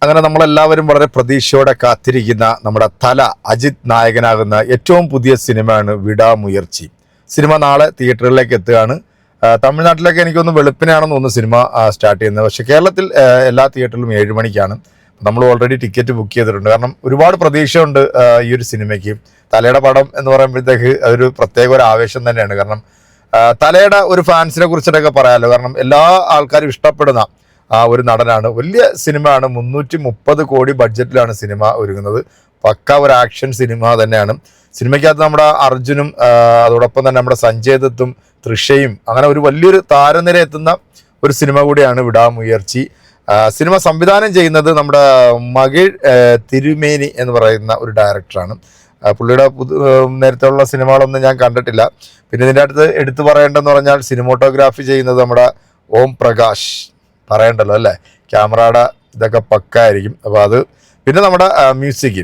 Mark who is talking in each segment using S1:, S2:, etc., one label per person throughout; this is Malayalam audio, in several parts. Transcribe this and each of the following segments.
S1: അങ്ങനെ നമ്മളെല്ലാവരും വളരെ പ്രതീക്ഷയോടെ കാത്തിരിക്കുന്ന നമ്മുടെ തല അജിത് നായകനാകുന്ന ഏറ്റവും പുതിയ സിനിമയാണ് വിടാമുയർച്ചി. സിനിമ നാളെ തിയേറ്ററുകളിലേക്ക് എത്തുകയാണ്. തമിഴ്നാട്ടിലൊക്കെ എനിക്കൊന്ന് വെളുപ്പിനാണെന്ന് തോന്നുന്നു സിനിമ സ്റ്റാർട്ട് ചെയ്യുന്നത്. പക്ഷേ കേരളത്തിൽ എല്ലാ തിയേറ്ററിലും 7 മണിക്കാണ്. നമ്മൾ ഓൾറെഡി ടിക്കറ്റ് ബുക്ക് ചെയ്തിട്ടുണ്ട്. കാരണം ഒരുപാട് പ്രതീക്ഷയുണ്ട് ഈ ഒരു സിനിമയ്ക്ക്. തലയുടെ പടം എന്ന് പറയുമ്പോഴത്തേക്ക് അതൊരു പ്രത്യേക ഒരു ആവേശം തന്നെയാണ്. കാരണം തലയുടെ ഒരു ഫാൻസിനെ കുറിച്ചിട്ടൊക്കെ പറയാമല്ലോ. കാരണം എല്ലാ ആൾക്കാരും ഇഷ്ടപ്പെടുന്ന ഒരു നടനാണ്. വലിയ സിനിമയാണ്. 330 കോടി ബഡ്ജറ്റിലാണ് സിനിമ ഒരുങ്ങുന്നത്. പക്ക ഒരു ആക്ഷൻ സിനിമ തന്നെയാണ്. സിനിമയ്ക്കകത്ത് നമ്മുടെ അർജുനും അതോടൊപ്പം തന്നെ നമ്മുടെ സഞ്ജയ് ദത്തും തൃഷയും അങ്ങനെ ഒരു വലിയൊരു താരനിര എത്തുന്ന ഒരു സിനിമ കൂടിയാണ് വിടാമുയർച്ചി. സിനിമ സംവിധാനം ചെയ്യുന്നത് നമ്മുടെ മകിഴ് തിരുമേനി എന്ന് പറയുന്ന ഒരു ഡയറക്ടറാണ്. പുള്ളിയുടെ നേരത്തെയുള്ള സിനിമകളൊന്നും ഞാൻ കണ്ടിട്ടില്ല. പിന്നെ ഇതിൻ്റെ അടുത്ത് എടുത്തു പറയേണ്ടതെന്ന് പറഞ്ഞാൽ സിനിമോട്ടോഗ്രാഫി ചെയ്യുന്നത് നമ്മുടെ ഓം പ്രകാശ്, പറയണ്ടല്ലോ അല്ലേ. ക്യാമറയുടെ ഇതൊക്കെ പക്കായിരിക്കും. അപ്പോൾ അത് പിന്നെ നമ്മുടെ മ്യൂസിക്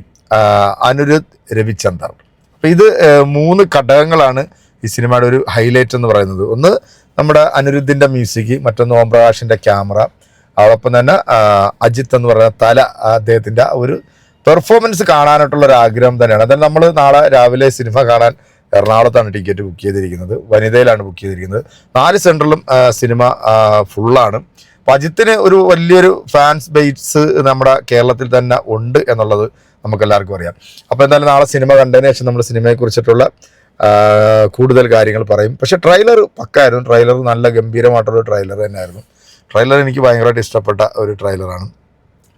S1: അനിരുദ്ധ് രവിചന്ദർ. അപ്പോൾ ഇത് 3 ഘടകങ്ങളാണ് ഈ സിനിമയുടെ ഒരു ഹൈലൈറ്റ് എന്ന് പറയുന്നത്. ഒന്ന് നമ്മുടെ അനിരുദ്ധിൻ്റെ മ്യൂസിക്, മറ്റൊന്ന് ഓം പ്രകാശിൻ്റെ ക്യാമറ, അതോടൊപ്പം തന്നെ അജിത്ത് എന്ന് പറയുന്ന തല അദ്ദേഹത്തിൻ്റെ ഒരു പെർഫോമൻസ് കാണാനായിട്ടുള്ള ഒരു ആഗ്രഹം തന്നെയാണ്. അതായത് നമ്മൾ നാളെ രാവിലെ സിനിമ കാണാൻ എറണാകുളത്താണ് ടിക്കറ്റ് ബുക്ക് ചെയ്തിരിക്കുന്നത്. വനിതയിലാണ് ബുക്ക് ചെയ്തിരിക്കുന്നത്. 4 സെൻറ്ററിലും സിനിമ ഫുള്ളാണ്. അപ്പോൾ അജിത്തിന് ഒരു വലിയൊരു ഫാൻസ് ബേസ് നമ്മുടെ കേരളത്തിൽ തന്നെ ഉണ്ട് എന്നുള്ളത് നമുക്കെല്ലാവർക്കും അറിയാം. അപ്പോൾ എന്തായാലും നാളെ സിനിമ കണ്ടതിന് ശേഷം നമ്മൾ സിനിമയെക്കുറിച്ചിട്ടുള്ള കൂടുതൽ കാര്യങ്ങൾ പറയും. പക്ഷേ ട്രെയിലർ പക്കായിരുന്നു. ട്രെയിലർ നല്ല ഗംഭീരമായിട്ടുള്ള ട്രെയിലർ തന്നെയായിരുന്നു. ട്രെയിലർ എനിക്ക് ഭയങ്കരമായിട്ട് ഇഷ്ടപ്പെട്ട ഒരു ട്രെയിലറാണ്.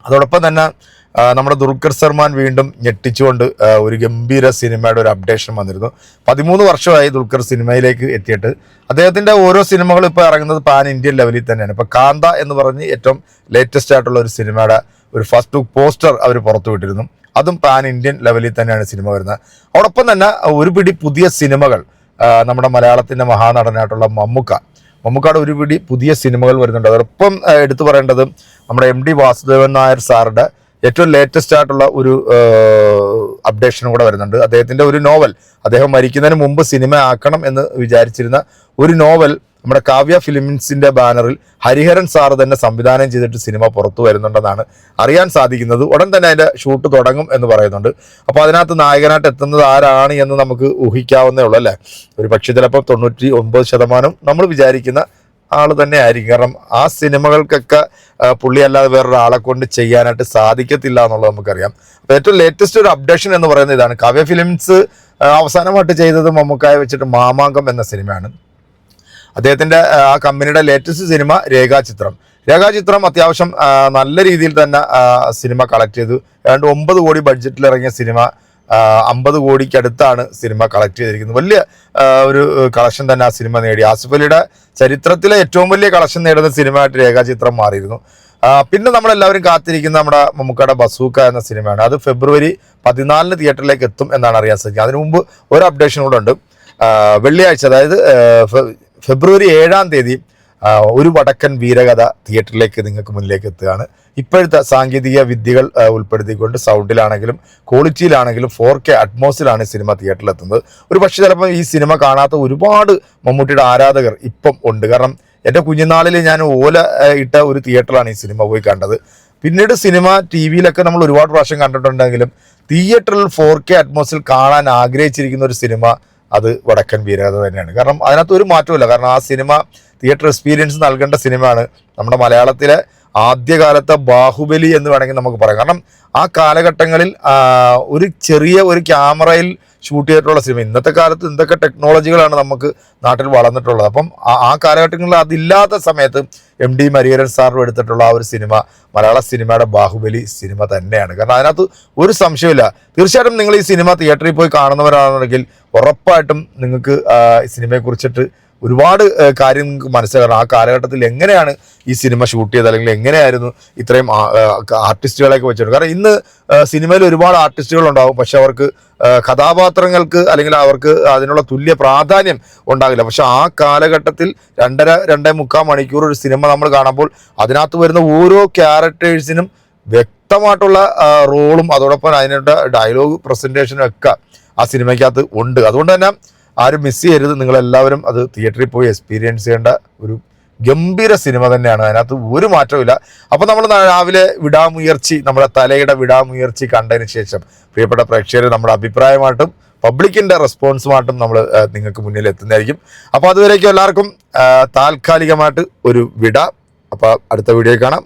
S1: അതോടൊപ്പം തന്നെ നമ്മുടെ ദുൽഖർ സൽമാൻ വീണ്ടും ഞെട്ടിച്ചുകൊണ്ട് ഒരു ഗംഭീര സിനിമയുടെ ഒരു അപ്ഡേഷൻ വന്നിരുന്നു. 13 വർഷമായി ദുൽഖർ സിനിമയിലേക്ക് എത്തിയിട്ട്. അദ്ദേഹത്തിൻ്റെ ഓരോ സിനിമകളും ഇപ്പോൾ ഇറങ്ങുന്നത് പാൻ ഇന്ത്യൻ ലെവലിൽ തന്നെയാണ്. ഇപ്പോൾ കാന്ത എന്ന് പറഞ്ഞ് ഏറ്റവും ലേറ്റസ്റ്റ് ആയിട്ടുള്ള ഒരു സിനിമയുടെ ഒരു ഫസ്റ്റ് ലുക്ക് പോസ്റ്റർ അവർ പുറത്തുവിട്ടിരുന്നു. അതും പാൻ ഇന്ത്യൻ ലെവലിൽ തന്നെയാണ് സിനിമ വരുന്നത്. അതോടൊപ്പം തന്നെ ഒരു പിടി പുതിയ സിനിമകൾ നമ്മുടെ മലയാളത്തിൻ്റെ മഹാനടനായിട്ടുള്ള മമ്മൂക്കയുടെ ഒരു പിടി പുതിയ സിനിമകൾ വരുന്നുണ്ട്. അതോടൊപ്പം എടുത്തു പറയേണ്ടത് നമ്മുടെ MD വാസുദേവൻ നായർ സാറുടെ ഏറ്റവും ലേറ്റസ്റ്റ് ആയിട്ടുള്ള ഒരു അപ്ഡേഷനും കൂടെ വരുന്നുണ്ട്. അദ്ദേഹത്തിൻ്റെ ഒരു നോവൽ, അദ്ദേഹം മരിക്കുന്നതിന് മുമ്പ് സിനിമ ആക്കണം എന്ന് വിചാരിച്ചിരുന്ന ഒരു നോവൽ നമ്മുടെ കാവ്യ ഫിലിംസിൻ്റെ ബാനറിൽ ഹരിഹരൻ സാറ് തന്നെ സംവിധാനം ചെയ്തിട്ട് സിനിമ പുറത്തു വരുന്നുണ്ടെന്നാണ് അറിയാൻ സാധിക്കുന്നത്. ഉടൻ തന്നെ അതിൻ്റെ ഷൂട്ട് തുടങ്ങും എന്ന് പറയുന്നുണ്ട്. അപ്പോൾ അതിനകത്ത് നായകനായിട്ട് എത്തുന്നത് ആരാണ് എന്ന് നമുക്ക് ഊഹിക്കാവുന്നേ ഉള്ളൂ അല്ലേ. ഒരു പക്ഷേ ചിലപ്പോൾ 99% നമ്മൾ വിചാരിക്കുന്ന ആൾ തന്നെ ആയിരിക്കും. കാരണം ആ സിനിമകൾക്കൊക്കെ പുള്ളി അല്ലാതെ വേറൊരാളെ കൊണ്ട് ചെയ്യാനായിട്ട് സാധിക്കത്തില്ല എന്നുള്ളത് നമുക്കറിയാം. അപ്പോൾ ഏറ്റവും ലേറ്റസ്റ്റ് ഒരു അപ്ഡേഷൻ എന്ന് പറയുന്നത് ഇതാണ്. കാവ്യ ഫിലിംസ് അവസാനമായിട്ട് ചെയ്തത് മമ്മൂക്കായെ വെച്ചിട്ട് മാമാങ്കം എന്ന സിനിമയാണ്. അദ്ദേഹത്തിൻ്റെ ആ കമ്പനിയുടെ ലേറ്റസ്റ്റ് സിനിമ രേഖാചിത്രം അത്യാവശ്യം നല്ല രീതിയിൽ തന്നെ സിനിമ കളക്ട് ചെയ്തു. ഏതാണ്ട് 9 കോടി ബഡ്ജറ്റിൽ ഇറങ്ങിയ സിനിമ 50 കോടിക്കടുത്താണ് സിനിമ കളക്ട് ചെയ്തിരിക്കുന്നത്. വലിയ ഒരു കളക്ഷൻ തന്നെ ആ സിനിമ നേടി. ആസിഫ് അലിയുടെ ചരിത്രത്തിലെ ഏറ്റവും വലിയ കളക്ഷൻ നേടുന്ന സിനിമയായിട്ട് രേഖാചിത്രം മാറിയിരുന്നു. പിന്നെ നമ്മളെല്ലാവരും കാത്തിരിക്കുന്ന നമ്മുടെ മമ്മൂക്കയുടെ ബസൂക്ക എന്ന സിനിമയാണ്. അത് ഫെബ്രുവരി 14 തിയേറ്ററിലേക്ക് എത്തും എന്നാണ് അറിയാൻ സാധിക്കുക. അതിനു മുമ്പ് ഒരു അപ്ഡേഷൻ കൂടെ ഉണ്ട്. വെള്ളിയാഴ്ച, അതായത് ഫെബ്രുവരി 7-ാം തീയതി ഒരു വടക്കൻ വീരകഥ തിയേറ്ററിലേക്ക് നിങ്ങൾക്ക് മുന്നിലേക്ക് എത്തുകയാണ്. ഇപ്പോഴത്തെ സാങ്കേതിക വിദ്യകൾ ഉൾപ്പെടുത്തിക്കൊണ്ട് സൗണ്ടിലാണെങ്കിലും ക്വാളിറ്റിയിലാണെങ്കിലും 4K അറ്റ്മോസിലാണ് ഈ സിനിമ തിയേറ്ററിലെത്തുന്നത്. ഒരു പക്ഷേ ചിലപ്പോൾ ഈ സിനിമ കാണാത്ത ഒരുപാട് മമ്മൂട്ടിയുടെ ആരാധകർ ഇപ്പം ഉണ്ട്. കാരണം എൻ്റെ കുഞ്ഞുനാളിൽ ഞാൻ ഓല ഇട്ട ഒരു തിയേറ്ററിലാണ് ഈ സിനിമ പോയി കണ്ടത്. പിന്നീട് സിനിമ TV-യിലൊക്കെ നമ്മൾ ഒരുപാട് പ്രാവശ്യം കണ്ടിട്ടുണ്ടെങ്കിലും തിയേറ്ററിൽ 4K അറ്റ്മോസിൽ കാണാൻ ആഗ്രഹിച്ചിരിക്കുന്ന ഒരു സിനിമ അത് വടക്കൻ വീരകഥ തന്നെയാണ്. കാരണം അതിനകത്ത് ഒരു മാറ്റമില്ല. കാരണം ആ സിനിമ തിയേറ്റർ എക്സ്പീരിയൻസ് നൽകേണ്ട സിനിമയാണ്. നമ്മുടെ മലയാളത്തിലെ ആദ്യകാലത്തെ ബാഹുബലി എന്ന് വേണമെങ്കിൽ നമുക്ക് പറയാം. കാരണം ആ കാലഘട്ടങ്ങളിൽ ഒരു ചെറിയ ഒരു ക്യാമറയിൽ ഷൂട്ട് ചെയ്തിട്ടുള്ള സിനിമ. ഇന്നത്തെ കാലത്ത് എന്തൊക്കെ ടെക്നോളജികളാണ് നമുക്ക് നാട്ടിൽ വളർന്നിട്ടുള്ളത്. അപ്പം ആ കാലഘട്ടങ്ങളിൽ അതില്ലാത്ത സമയത്ത് MD ഹരിഹരൻ സാറിനും എടുത്തിട്ടുള്ള ആ ഒരു സിനിമ മലയാള സിനിമയുടെ ബാഹുബലി സിനിമ തന്നെയാണ്. കാരണം അതിനകത്ത് ഒരു സംശയമില്ല. തീർച്ചയായിട്ടും നിങ്ങൾ ഈ സിനിമ തിയേറ്ററിൽ പോയി കാണുന്നവരാണെങ്കിൽ ഉറപ്പായിട്ടും നിങ്ങൾക്ക് ഈ സിനിമയെക്കുറിച്ചിട്ട് ഒരുപാട് കാര്യം നിങ്ങൾക്ക് മനസ്സിലാക്കണം. ആ കാലഘട്ടത്തിൽ എങ്ങനെയാണ് ഈ സിനിമ ഷൂട്ട് ചെയ്തത്, അല്ലെങ്കിൽ എങ്ങനെയായിരുന്നു ഇത്രയും ആർട്ടിസ്റ്റുകളെയൊക്കെ വെച്ചിട്ടുണ്ട്. കാരണം ഇന്ന് സിനിമയിൽ ഒരുപാട് ആർട്ടിസ്റ്റുകൾ ഉണ്ടാകും, പക്ഷെ അവർക്ക് കഥാപാത്രങ്ങൾക്ക് അല്ലെങ്കിൽ അവർക്ക് അതിനുള്ള തുല്യ പ്രാധാന്യം ഉണ്ടാകില്ല. പക്ഷെ ആ കാലഘട്ടത്തിൽ 2.5 മണിക്കൂർ ഒരു സിനിമ നമ്മൾ കാണുമ്പോൾ അതിനകത്ത് വരുന്ന ഓരോ ക്യാരക്ടേഴ്സിനും വ്യക്തമായിട്ടുള്ള റോളും അതോടൊപ്പം അതിനുള്ള ഡയലോഗ് പ്രസൻറ്റേഷനും ഒക്കെ ആ സിനിമയ്ക്കകത്ത് ഉണ്ട്. അതുകൊണ്ട് തന്നെ ആരും മിസ് ചെയ്യരുത്. നിങ്ങളെല്ലാവരും അത് തിയേറ്ററിൽ പോയി എക്സ്പീരിയൻസ് ചെയ്യേണ്ട ഒരു ഗംഭീര സിനിമ തന്നെയാണ്, അതിനകത്ത് ഒരു മാറ്റവും. അപ്പോൾ നമ്മൾ രാവിലെ വിടാമുയർച്ചി, നമ്മുടെ തലയുടെ വിടാമുയർച്ചി കണ്ടതിന് ശേഷം പ്രിയപ്പെട്ട പ്രേക്ഷകർ നമ്മുടെ അഭിപ്രായമായിട്ടും പബ്ലിക്കിൻ്റെ റെസ്പോൺസുമായിട്ടും നമ്മൾ നിങ്ങൾക്ക് മുന്നിൽ എത്തുന്നതായിരിക്കും. അപ്പോൾ അതുവരേക്കും എല്ലാവർക്കും താൽക്കാലികമായിട്ട് ഒരു വിട. അപ്പോൾ അടുത്ത വീഡിയോ കാണാം.